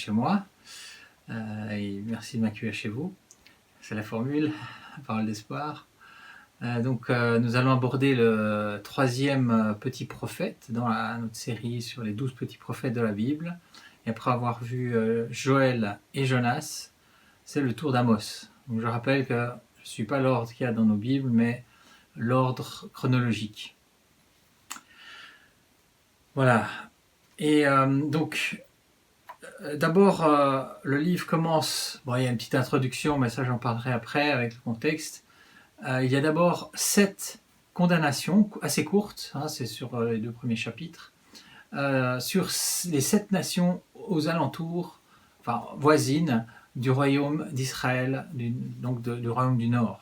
chez moi. Et merci de m'accueillir chez vous. C'est la formule, parole d'espoir. Nous allons aborder le troisième petit prophète dans notre série sur les 12 petits prophètes de la Bible. Et après avoir vu Joël et Jonas, c'est le tour d'Amos. Donc je rappelle que je ne suis pas l'ordre qu'il y a dans nos Bibles, mais l'ordre chronologique. Voilà. Et d'abord, le livre commence, il y a une petite introduction, mais ça j'en parlerai après avec le contexte. Il y a d'abord 7 condamnations assez courtes, c'est sur les 2 premiers chapitres, sur les 7 nations aux alentours, voisines du royaume d'Israël, du royaume du Nord.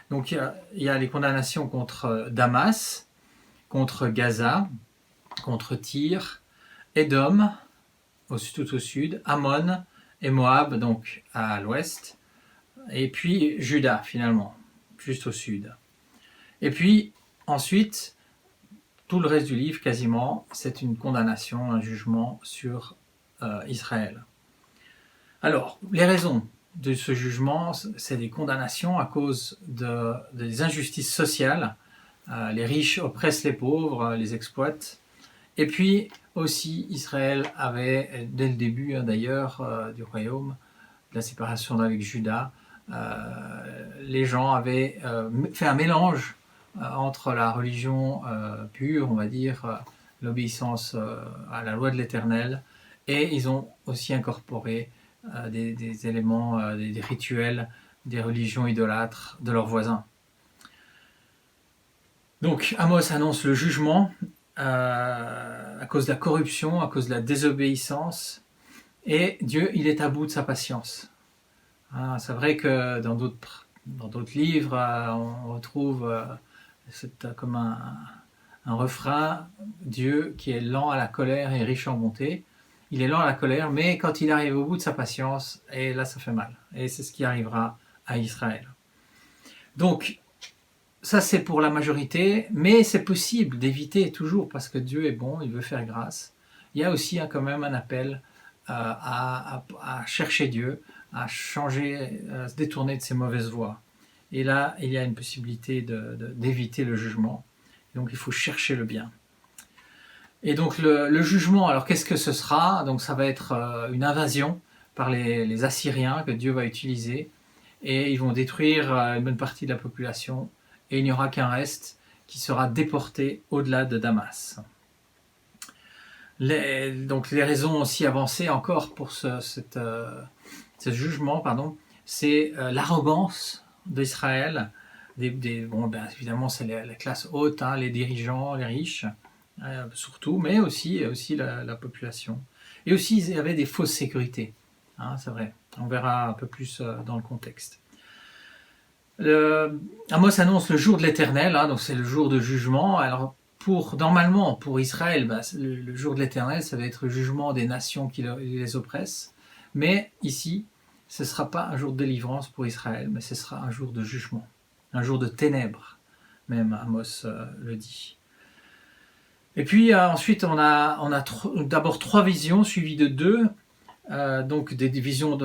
Donc il y a les condamnations contre Damas, contre Gaza, contre Tyr, Édom, tout au sud, Ammon et Moab, donc à l'ouest, et puis Juda finalement, juste au sud. Et puis ensuite, tout le reste du livre quasiment, c'est une condamnation, un jugement sur Israël. Alors, les raisons de ce jugement, c'est des condamnations à cause des injustices sociales. Les riches oppressent les pauvres, les exploitent. Et puis aussi, Israël avait, dès le début d'ailleurs du royaume, de la séparation avec Juda, les gens avaient fait un mélange entre la religion pure, on va dire, l'obéissance à la loi de l'Éternel, et ils ont aussi incorporé des éléments, des rituels, des religions idolâtres de leurs voisins. Donc Amos annonce le jugement à cause de la corruption, à cause de la désobéissance, et Dieu, il est à bout de sa patience. C'est vrai que dans d'autres livres, on retrouve comme un refrain, Dieu qui est lent à la colère et riche en bonté. Il est lent à la colère, mais quand il arrive au bout de sa patience, et là ça fait mal. Et c'est ce qui arrivera à Israël. Donc, ça c'est pour la majorité, mais c'est possible d'éviter toujours, parce que Dieu est bon, il veut faire grâce. Il y a aussi quand même un appel à chercher Dieu, à changer, à se détourner de ses mauvaises voies. Et là, il y a une possibilité d'éviter le jugement. Donc il faut chercher le bien. Et donc le jugement, alors qu'est-ce que ce sera? Donc ça va être une invasion par les Assyriens que Dieu va utiliser, et ils vont détruire une bonne partie de la population, et il n'y aura qu'un reste qui sera déporté au-delà de Damas. Donc les raisons aussi avancées encore pour ce jugement, c'est l'arrogance d'Israël. Évidemment, c'est la classe haute, les dirigeants, les riches, surtout, mais aussi la population. Et aussi, il y avait des fausses sécurités. C'est vrai. On verra un peu plus dans le contexte. Amos annonce le jour de l'Éternel, donc c'est le jour de jugement. Alors, normalement, pour Israël, le jour de l'Éternel, ça va être le jugement des nations qui les oppressent. Mais ici, ce ne sera pas un jour de délivrance pour Israël, mais ce sera un jour de jugement, un jour de ténèbres, même Amos le dit. Et puis ensuite, on a d'abord 3 visions suivies de 2, donc des visions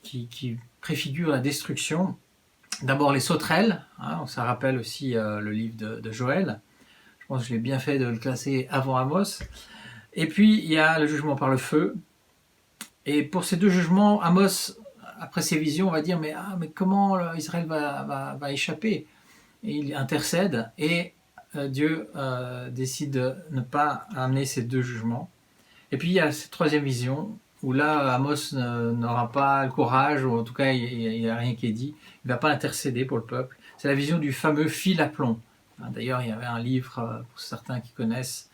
qui préfigurent la destruction. D'abord les sauterelles, ça rappelle aussi le livre de Joël. Je pense que je l'ai bien fait de le classer avant Amos. Et puis il y a le jugement par le feu. Et pour ces 2 jugements, Amos, après ces visions, va dire mais comment Israël va échapper? Et il intercède, et Dieu décide de ne pas amener ces 2 jugements. Et puis il y a cette 3e vision, où là Amos n'aura pas le courage, ou en tout cas il n'y a rien qui est dit, il ne va pas intercéder pour le peuple. C'est la vision du fameux fil à plomb. D'ailleurs il y avait un livre, pour certains qui connaissent,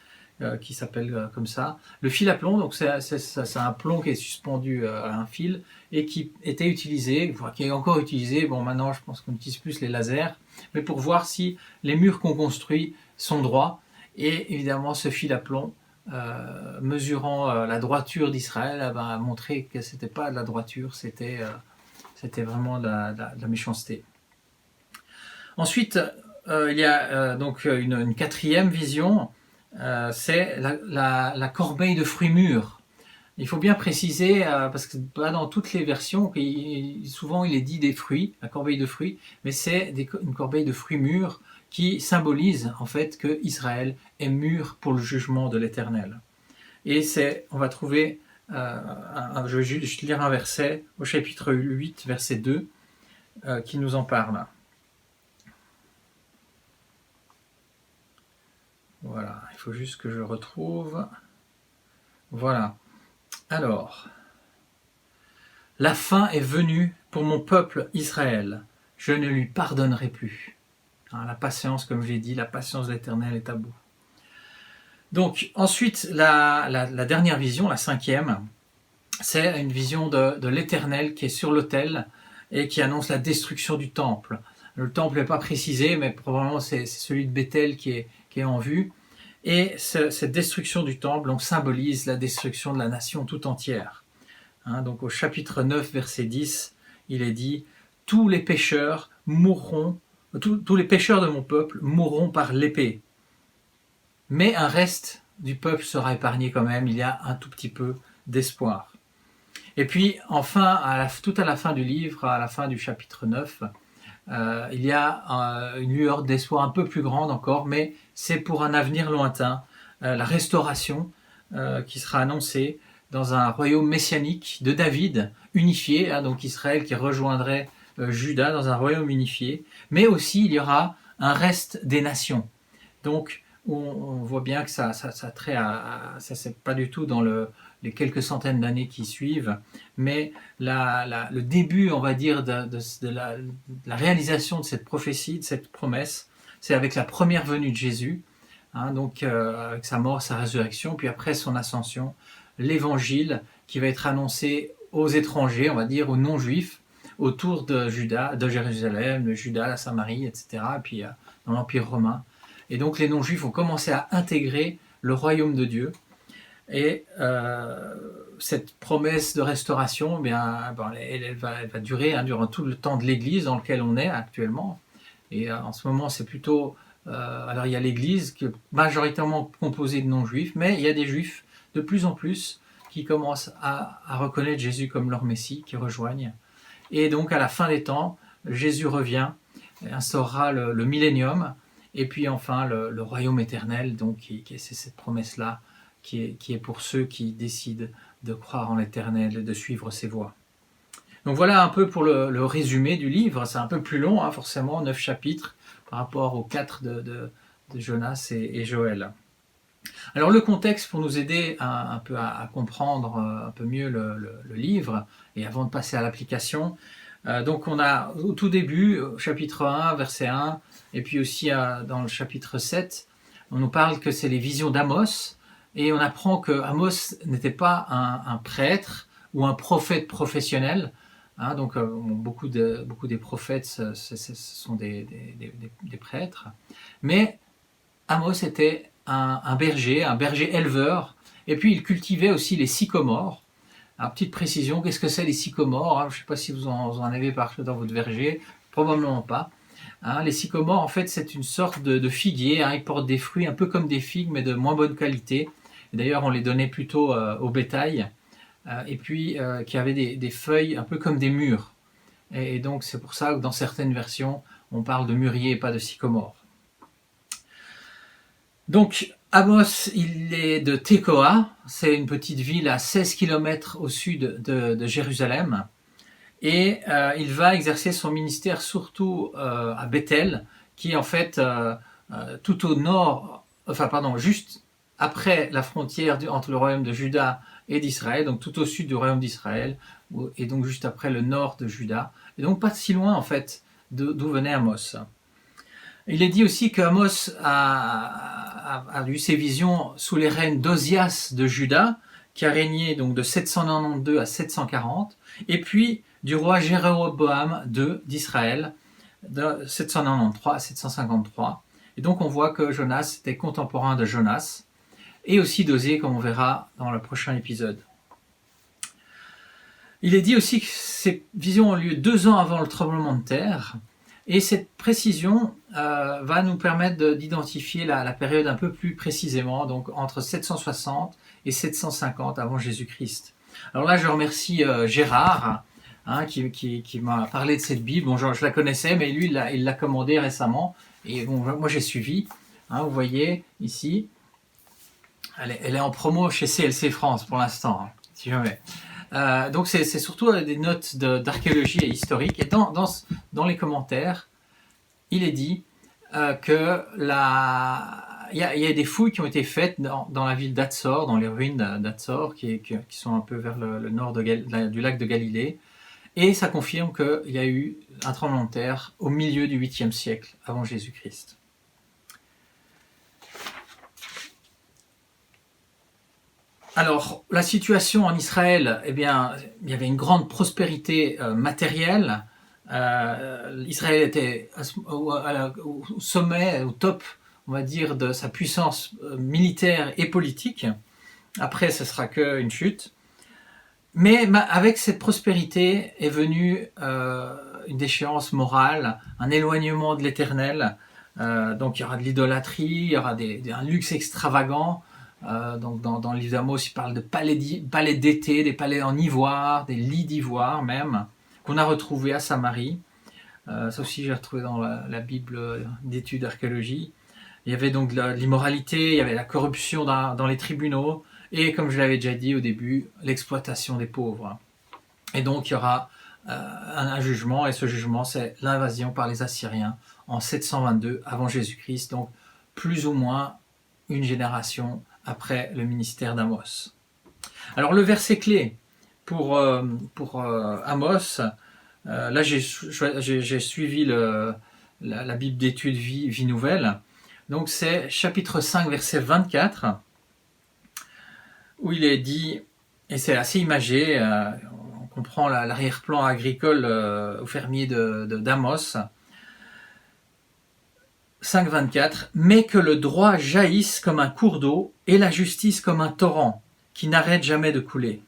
qui s'appelle comme ça. Le fil à plomb, donc c'est un plomb qui est suspendu à un fil, et qui était utilisé, qui est encore utilisé, maintenant je pense qu'on utilise plus les lasers, mais pour voir si les murs qu'on construit sont droits. Et évidemment ce fil à plomb, mesurant la droiture d'Israël, a montré que c'était pas de la droiture, c'était vraiment de la méchanceté. Ensuite, il y a donc une 4e vision, c'est la corbeille de fruits mûrs. Il faut bien préciser, parce que pas dans toutes les versions, souvent il est dit des fruits, la corbeille de fruits, mais c'est une corbeille de fruits mûrs qui symbolise en fait que Israël est mûr pour le jugement de l'Éternel. Et on va trouver, je vais juste lire un verset au chapitre 8, verset 2, qui nous en parle. Voilà, il faut juste que je retrouve. Voilà. Alors, la fin est venue pour mon peuple Israël. Je ne lui pardonnerai plus. La patience, comme j'ai dit, la patience de l'Éternel est à bout. Donc, ensuite, la dernière vision, la 5e, c'est une vision de l'Éternel qui est sur l'autel et qui annonce la destruction du temple. Le temple n'est pas précisé, mais probablement c'est celui de Bethel qui est en vue. Et cette destruction du temple donc, symbolise la destruction de la nation tout entière. Donc au chapitre 9, verset 10, il est dit « Tous les pécheurs mourront, tous les pécheurs de mon peuple mourront par l'épée. Mais un reste du peuple sera épargné quand même, il y a un tout petit peu d'espoir. » Et puis enfin, tout à la fin du livre, à la fin du chapitre 9, il y a une lueur d'espoir un peu plus grande encore, mais c'est pour un avenir lointain, la restauration qui sera annoncée dans un royaume messianique de David, unifié, donc Israël qui rejoindrait Juda dans un royaume unifié, mais aussi il y aura un reste des nations. Donc on voit bien que ça trait ça c'est pas du tout dans les quelques centaines d'années qui suivent, mais le début, on va dire, de la réalisation de cette prophétie, de cette promesse, c'est avec la première venue de Jésus, donc avec sa mort, sa résurrection, puis après son ascension, l'évangile qui va être annoncé aux étrangers, on va dire aux non-juifs, autour de Juda, de Jérusalem, de Juda, la Samarie, etc., et puis dans l'Empire romain. Et donc les non-juifs vont commencer à intégrer le royaume de Dieu. Et cette promesse de restauration, eh bien, elle va durer durant tout le temps de l'Église dans lequel on est actuellement. Et en ce moment, c'est plutôt... alors il y a l'Église qui est majoritairement composée de non-juifs, mais il y a des juifs de plus en plus qui commencent à reconnaître Jésus comme leur Messie, qui rejoignent. Et donc à la fin des temps, Jésus revient, instaurera le millénium, et puis enfin le royaume éternel, donc c'est cette promesse-là qui est pour ceux qui décident de croire en l'éternel et de suivre ses voies. Donc voilà un peu pour le résumé du livre. C'est un peu plus long, forcément, 9 chapitres par rapport aux 4 de Jonas et Joël. Alors le contexte pour nous aider un peu à comprendre un peu mieux le livre, et avant de passer à l'application, donc on a au tout début, chapitre 1, verset 1, et puis aussi dans le chapitre 7, on nous parle que c'est les visions d'Amos, et on apprend que Amos n'était pas un prêtre ou un prophète professionnel. Donc beaucoup des prophètes ce sont des prêtres, mais Amos était un berger éleveur, et puis il cultivait aussi les sycomores. Alors petite précision, qu'est-ce que c'est les sycomores? Je ne sais pas si vous en avez parlé dans votre verger, probablement pas. Les sycomores, en fait, c'est une sorte de figuier. Ils portent des fruits un peu comme des figues, mais de moins bonne qualité. D'ailleurs, on les donnait plutôt au bétail, et puis qui avaient des feuilles un peu comme des mûres. Et donc, c'est pour ça que dans certaines versions, on parle de mûrier et pas de sycomore. Donc, Amos, il est de Tekoa, c'est une petite ville à 16 km au sud de Jérusalem. Et il va exercer son ministère surtout à Bethel, qui est en fait tout au nord, juste après la frontière entre le royaume de Juda et d'Israël, donc tout au sud du royaume d'Israël, et donc juste après le nord de Juda, et donc pas si loin en fait d'où venait Amos. Il est dit aussi qu'Amos a eu ses visions sous les règnes d'Ozias de Juda, qui a régné donc de 792 à 740, et puis du roi Jéroboam II d'Israël, de 793 à 753. Et donc on voit que Jonas était contemporain de Jonas, et aussi d'Osée, comme on verra dans le prochain épisode. Il est dit aussi que ces visions ont lieu 2 ans avant le tremblement de terre, et cette précision va nous permettre d'identifier la période un peu plus précisément, donc entre 760 et 750 avant Jésus-Christ. Alors là, je remercie Gérard, qui m'a parlé de cette Bible. Bon, je la connaissais, mais lui, il l'a commandée récemment. Et bon, moi, j'ai suivi. Vous voyez ici, elle est en promo chez CLC France pour l'instant, si jamais. Donc, c'est surtout des notes d'archéologie et historique. Et dans les commentaires, il est dit que il y a des fouilles qui ont été faites dans la ville d'Atsor, dans les ruines d'Atsor, qui sont un peu vers le nord du lac de Galilée. Et ça confirme qu'il y a eu un tremblement de terre au milieu du 8e siècle avant Jésus-Christ. Alors, la situation en Israël, eh bien, il y avait une grande prospérité matérielle. Israël était au sommet, au top, on va dire, de sa puissance militaire et politique. Après, ce sera qu'une chute. Mais avec cette prospérité est venue une déchéance morale, un éloignement de l'Éternel. Donc il y aura de l'idolâtrie, il y aura un luxe extravagant. Donc dans le livre d'Amos, il parle de palais d'été, des palais en ivoire, des lits d'ivoire même, qu'on a retrouvés à Samarie. Ça aussi, j'ai retrouvé dans la Bible d'études d'archéologie. Il y avait donc de l'immoralité, il y avait la corruption dans les tribunaux, et comme je l'avais déjà dit au début, l'exploitation des pauvres. Et donc, il y aura un jugement, et ce jugement, c'est l'invasion par les Assyriens en 722 avant Jésus-Christ, donc plus ou moins une génération après le ministère d'Amos. Alors, le verset clé pour Amos, là, j'ai suivi la Bible d'études Vie Nouvelle. Donc, c'est chapitre 5, verset 24, où il est dit, et c'est assez imagé, on comprend l'arrière-plan agricole au fermier d'Amos. 5,24, mais que le droit jaillisse comme un cours d'eau et la justice comme un torrent qui n'arrête jamais de couler.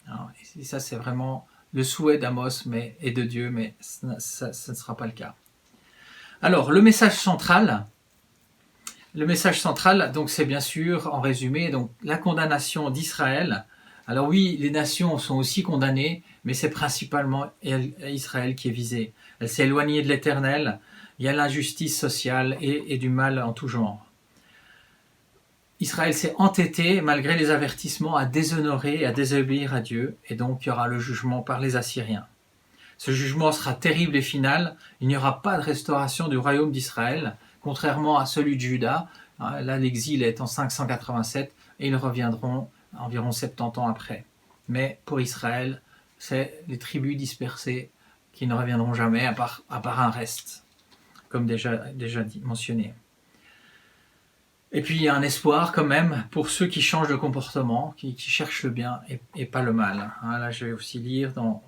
Alors, et ça, c'est vraiment le souhait d'Amos et de Dieu, mais ça ne sera pas le cas. Alors, le message central, donc, c'est bien sûr, en résumé, donc, la condamnation d'Israël. Alors oui, les nations sont aussi condamnées, mais c'est principalement Israël qui est visé. Elle s'est éloignée de l'Éternel. Il y a l'injustice sociale et du mal en tout genre. Israël s'est entêté, malgré les avertissements, à déshonorer et à désobéir à Dieu, et donc il y aura le jugement par les Assyriens. Ce jugement sera terrible et final. Il n'y aura pas de restauration du royaume d'Israël, contrairement à celui de Juda. Là, l'exil est en 587 et ils reviendront environ 70 ans après. Mais pour Israël, c'est les tribus dispersées qui ne reviendront jamais, à part un reste, comme déjà mentionné. Et puis il y a un espoir quand même pour ceux qui changent de comportement, qui cherchent le bien et pas le mal. Là, je vais aussi lire dans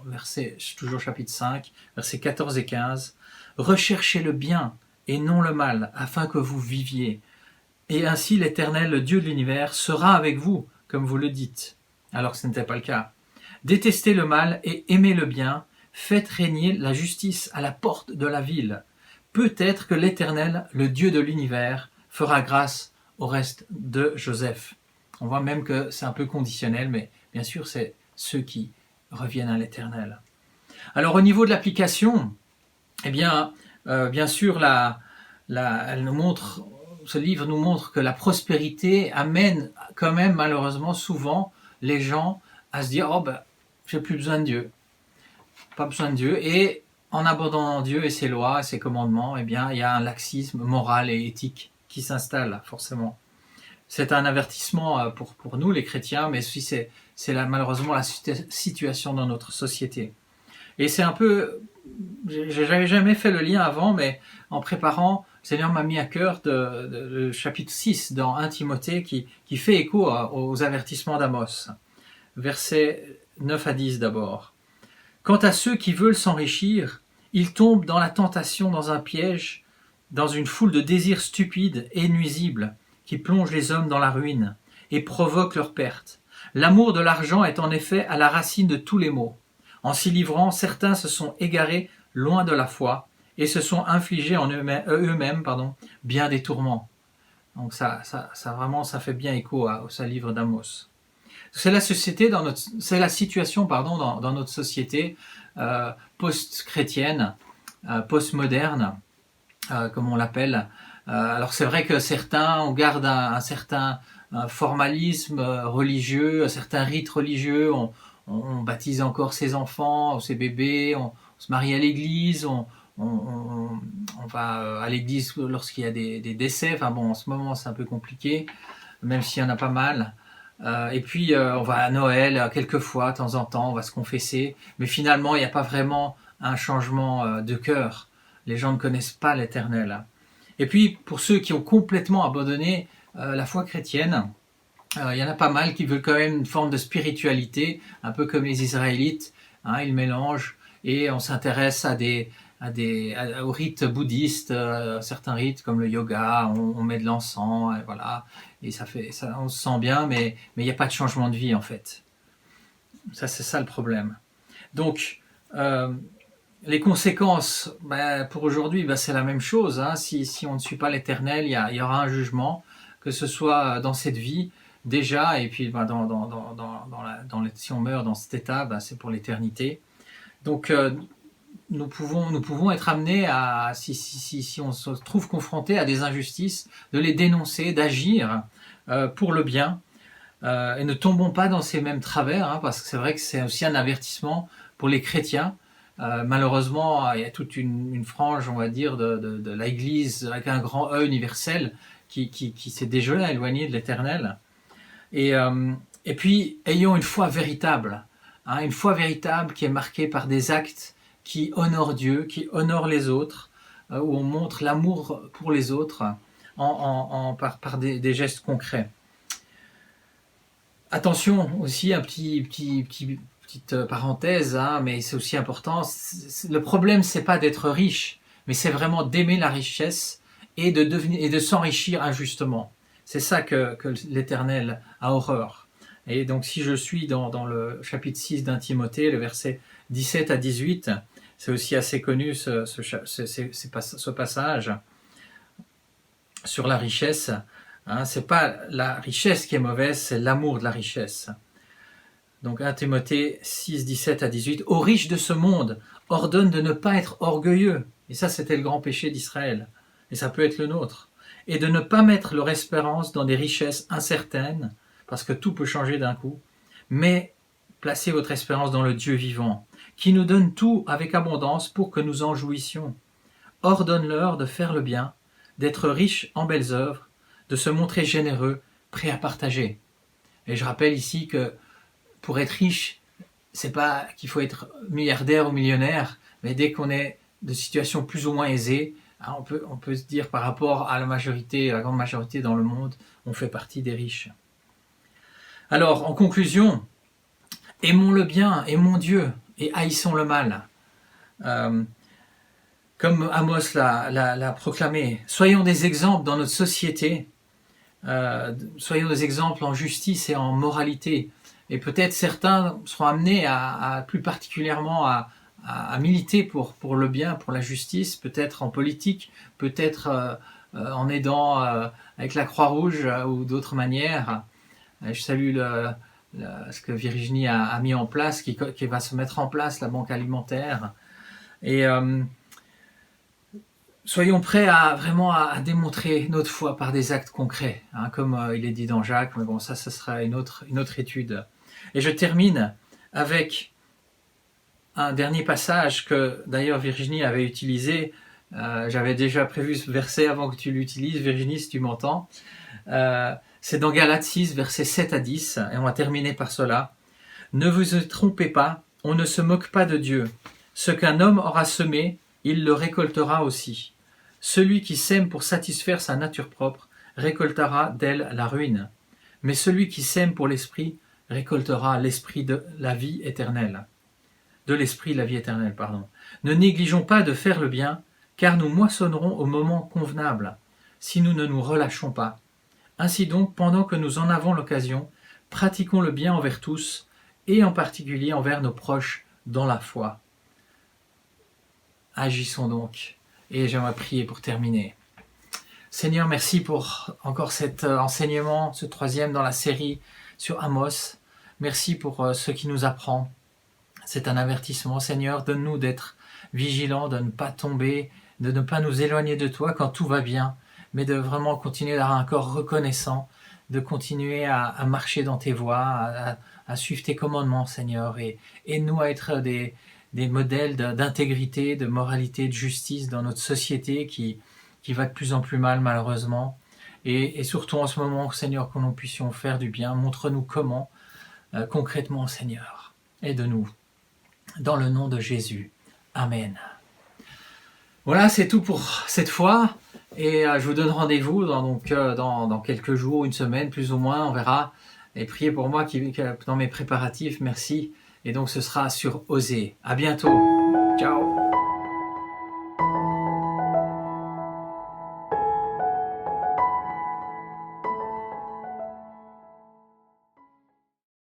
toujours chapitre 5, versets 14 et 15. « Recherchez le bien et non le mal, afin que vous viviez. Et ainsi l'Éternel, le Dieu de l'univers, sera avec vous, comme vous le dites. » Alors que ce n'était pas le cas. « Détestez le mal et aimez le bien. Faites régner la justice à la porte de la ville. Peut-être que l'Éternel, le Dieu de l'univers, fera grâce au reste de Joseph. » On voit même que c'est un peu conditionnel, mais bien sûr, c'est ceux qui reviennent à l'Éternel. Alors, au niveau de l'application, eh bien, bien sûr, ce livre nous montre que la prospérité amène quand même, malheureusement, souvent les gens à se dire « Oh, ben, j'ai plus besoin de Dieu. » Pas besoin de Dieu. Et en abandonnant Dieu et ses lois et ses commandements, eh bien, il y a un laxisme moral et éthique qui s'installe, forcément. C'est un avertissement pour nous, les chrétiens, mais aussi c'est malheureusement la situation dans notre société. Et c'est un peu... J'avais jamais fait le lien avant, mais en préparant, le Seigneur m'a mis à cœur le chapitre 6 dans 1 Timothée qui fait écho aux avertissements d'Amos. Versets 9 à 10 d'abord. « Quant à ceux qui veulent s'enrichir, ils tombent dans la tentation, dans un piège, dans une foule de désirs stupides et nuisibles qui plongent les hommes dans la ruine et provoquent leur perte. L'amour de l'argent est en effet à la racine de tous les maux. En s'y livrant, certains se sont égarés loin de la foi et se sont infligés en eux-mêmes bien des tourments. » Donc ça fait bien écho au livre d'Amos. C'est la société c'est la situation pardon dans notre société post-chrétienne, post-moderne, comme on l'appelle. Alors c'est vrai que certains on garde un certain formalisme religieux, un certain rite religieux. On baptise encore ses enfants, ses bébés, on se marie à l'église, on va à l'église lorsqu'il y a des décès. Enfin bon, en ce moment c'est un peu compliqué, même s'il y en a pas mal. Et puis on va à Noël quelques fois, de temps en temps, on va se confesser. Mais finalement, il n'y a pas vraiment un changement de cœur. Les gens ne connaissent pas l'Éternel. Et puis pour ceux qui ont complètement abandonné la foi chrétienne, il y en a pas mal qui veulent quand même une forme de spiritualité, un peu comme les Israélites. Hein, ils mélangent et on s'intéresse aux rites bouddhistes, certains rites comme le yoga, on met de l'encens, et voilà, et on se sent bien, mais il n'y a pas de changement de vie en fait. Ça, c'est ça le problème. Donc, les conséquences, pour aujourd'hui, c'est la même chose. Hein. Si on ne suit pas l'Éternel, il y aura un jugement, que ce soit dans cette vie déjà, et puis si on meurt dans cet état, c'est pour l'éternité. Donc nous pouvons être amenés à, si on se trouve confronté à des injustices, de les dénoncer, d'agir pour le bien, et ne tombons pas dans ces mêmes travers, hein, parce que c'est vrai que c'est aussi un avertissement pour les chrétiens. Malheureusement, il y a toute une frange, on va dire, de l'Église avec un grand E universel qui s'est déjà éloigné de l'Éternel. Et puis, ayons une foi véritable, hein, une foi véritable qui est marquée par des actes qui honorent Dieu, qui honorent les autres, où on montre l'amour pour les autres par des gestes concrets. Attention aussi, petite parenthèse, hein, mais c'est aussi important. Le problème, c'est pas d'être riche, mais c'est vraiment d'aimer la richesse et de s'enrichir injustement. C'est ça que l'Éternel a horreur. Et donc, si je suis dans le chapitre 6 d'un Timothée, le verset 17 à 18, c'est aussi assez connu ce passage sur la richesse. Hein, c'est pas la richesse qui est mauvaise, c'est l'amour de la richesse. Donc 1 Timothée 6, 17 à 18. Aux riches de ce monde, ordonne de ne pas être orgueilleux. Et ça, c'était le grand péché d'Israël. Et ça peut être le nôtre. Et de ne pas mettre leur espérance dans des richesses incertaines, parce que tout peut changer d'un coup, mais placez votre espérance dans le Dieu vivant, qui nous donne tout avec abondance pour que nous en jouissions. Ordonne-leur de faire le bien, d'être riches en belles œuvres, de se montrer généreux, prêts à partager. Et je rappelle ici que pour être riche, c'est pas qu'il faut être milliardaire ou millionnaire, mais dès qu'on est de situation plus ou moins aisée, on peut se dire par rapport à la grande majorité dans le monde, on fait partie des riches. Alors, en conclusion, aimons le bien, aimons Dieu et haïssons le mal. Comme Amos l'a proclamé, soyons des exemples dans notre société, soyons des exemples en justice et en moralité. Et peut-être certains seront amenés plus particulièrement à militer pour le bien, pour la justice, peut-être en politique, peut-être en aidant avec la Croix-Rouge ou d'autres manières. Je salue ce que Virginie a mis en place, qui va se mettre en place, la banque alimentaire. Et soyons prêts vraiment à démontrer notre foi par des actes concrets, hein, comme il est dit dans Jacques, mais bon, ça sera une autre étude. Et je termine avec un dernier passage que d'ailleurs Virginie avait utilisé. J'avais déjà prévu ce verset avant que tu l'utilises, Virginie, si tu m'entends. C'est dans Galates 6, versets 7 à 10, et on va terminer par cela. Ne vous trompez pas, on ne se moque pas de Dieu. Ce qu'un homme aura semé, il le récoltera aussi. Celui qui sème pour satisfaire sa nature propre récoltera d'elle la ruine. Mais celui qui sème pour l'esprit récoltera l'esprit de la vie éternelle. De l'esprit de la vie éternelle, pardon. Ne négligeons pas de faire le bien, car nous moissonnerons au moment convenable, si nous ne nous relâchons pas. Ainsi donc, pendant que nous en avons l'occasion, pratiquons le bien envers tous, et en particulier envers nos proches dans la foi. Agissons donc, et j'aimerais prier pour terminer. Seigneur, merci pour encore cet enseignement, ce troisième dans la série sur Amos. Merci pour ce qui nous apprend. C'est un avertissement. Seigneur, donne-nous d'être vigilants, de ne pas tomber, de ne pas nous éloigner de toi quand tout va bien, mais de vraiment continuer à avoir un corps reconnaissant, de continuer à marcher dans tes voies, à suivre tes commandements, Seigneur, et nous à être des modèles d'intégrité, de moralité, de justice dans notre société qui va de plus en plus mal, malheureusement. Et surtout en ce moment, Seigneur, que nous puissions faire du bien. Montre-nous comment, concrètement, Seigneur. Aide-nous. Dans le nom de Jésus. Amen. Voilà, c'est tout pour cette fois. Et je vous donne rendez-vous dans quelques jours, une semaine, plus ou moins, on verra. Et priez pour moi dans mes préparatifs, merci. Et donc ce sera sur Oser. À bientôt. Ciao.